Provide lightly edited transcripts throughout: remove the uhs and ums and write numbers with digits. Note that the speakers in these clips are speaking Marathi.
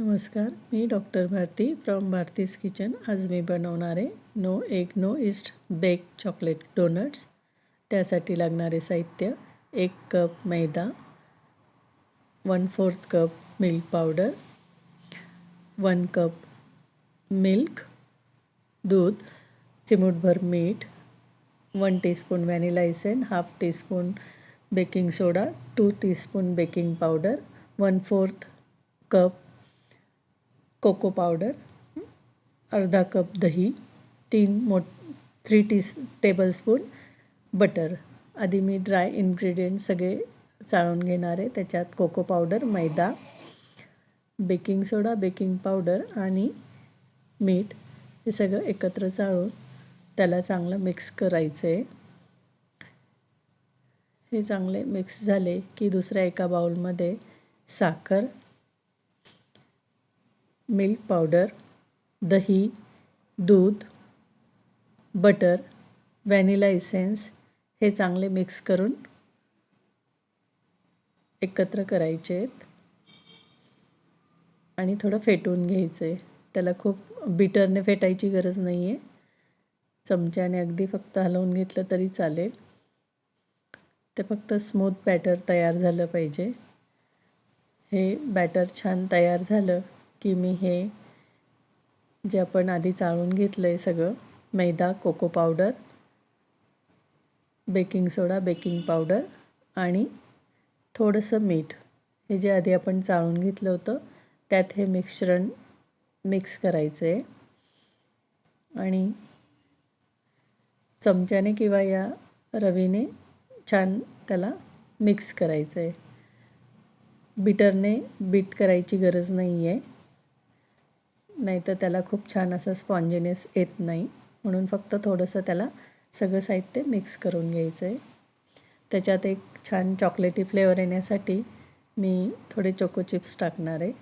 नमस्कार, मी doctor Bharati from Bharati's kitchen. आज मी बनवणार आहे no egg no yeast bake chocolate donuts. त्यासाठी लागणारे साहित्य: 1 कप मैदा, 1/4 cup milk powder, 1 cup milk दूध, चिमूटभर मीठ, 1 teaspoon vanilla essence, half teaspoon baking soda, 2 teaspoon baking powder, 1/4 cup cocoa powder, अर्धा कप दही, 3 टेबलस्पून बटर. आधी मी ड्राय इन्ग्रेडियंट्स सगळे चाळून घेणार आहे. त्याच्यात कोको पावडर, मैदा, बेकिंग सोडा, बेकिंग पावडर आणि मीठ हे सगळं एकत्र चाळून त्याला चांगलं मिक्स करायचं आहे. हे चांगले मिक्स झाले की दुसऱ्या एका बाउलमध्ये साखर, मिल्क पावडर, दही, दूध, बटर, व्हॅनिला इसेन्स हे चांगले मिक्स करून एकत्र करायचे आहेत आणि थोडं फेटून घ्यायचं आहे. त्याला खूप बीटरने फेटायची गरज नाही आहे. चमच्याने अगदी फक्त हलवून घेतलं तरी चालेल. ते फक्त स्मूथ बॅटर तयार झालं पाहिजे. हे बॅटर छान तयार झालं की मी हे जे आपण आधी चाळून घेतलं आहे सगळं, मैदा, कोको पावडर, बेकिंग सोडा, बेकिंग पावडर आणि थोडंसं मीठ, हे जे आधी आपण चाळून घेतलं होतं त्यात हे मिश्रण मिक्स करायचं आहे आणि चमच्याने किंवा या रवीने छान त्याला मिक्स करायचं आहे. बीटरने बीट करायची गरज नाही आहे, नाहीतर त्याला खूप छान असं स्पॉन्जीनेस येत नाही. म्हणून फक्त थोडंसं त्याला सगळं साहित्य मिक्स करून घ्यायचं आहे. त्याच्यात एक छान चॉकलेटी फ्लेवर येण्यासाठी मी थोडे चोको चिप्स टाकणार आहे.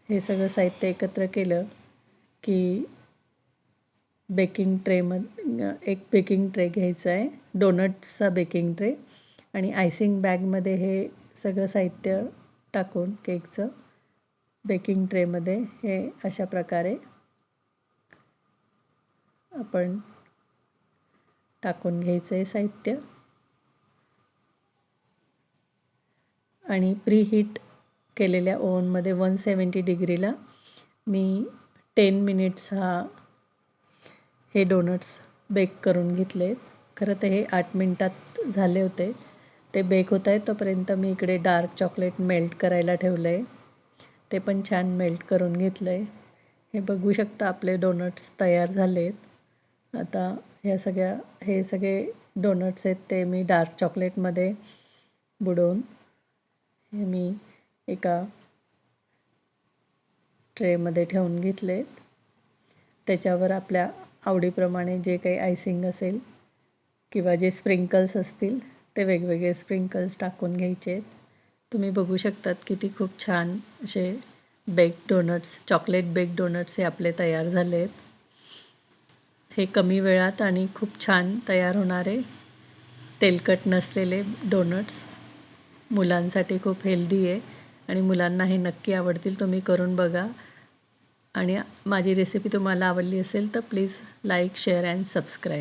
हे सगळं साहित्य एकत्र केलं की एक बेकिंग ट्रे घ्यायचा आहे, डोनट्सचा बेकिंग ट्रे, आणि आयसिंग बॅगमध्ये हे सगळं साहित्य टाकून केकचं बेकिंग ट्रेमध्ये हे अशा प्रकारे आपण टाकून घ्यायचं आहे साहित्य आणि प्रीहीट केलेल्या ओव्हनमध्ये 170 डिग्रीला मी 10 मिनिट्स हे डोनट्स बेक करून घेतले. खरं तर हे 8 मिनटात झाले होते. ते बेक होत आहे तोपर्यंत मी इकडे डार्क चॉकलेट मेल्ट करायला ठेवलं आहे. ते पण छान मेल्ट करून घेतलं आहे. हे बघू शकता आपले डोनट्स तयार झाले आहेत. आता हे सगळे डोनट्स आहेत ते मी डार्क चॉकलेटमध्ये बुडवून हे मी एका ट्रेमध्ये ठेवून घेतले. त्याच्यावर आपल्या आवडीप्रमाणे जे काही आयसिंग असेल किंवा जे स्प्रिंकल्स असतील ते वेगवेगळे स्प्रिंकल्स टाकून घ्यायचे आहेत. तुम्ही बघू शकतात किती खूप छान असे चॉकलेट बेक डोनट्स हे आपले तयार झाले आहेत. हे कमी वेळात आणि खूप छान तयार होणारे तेलकट नसलेले डोनट्स मुलांसाठी खूप हेल्दी आहे आणि मुलांना हे नक्की आवडतील. तुम्ही करून बघा आणि माझी रेसिपी तुम्हाला आवडली असेल तर please like, share and subscribe.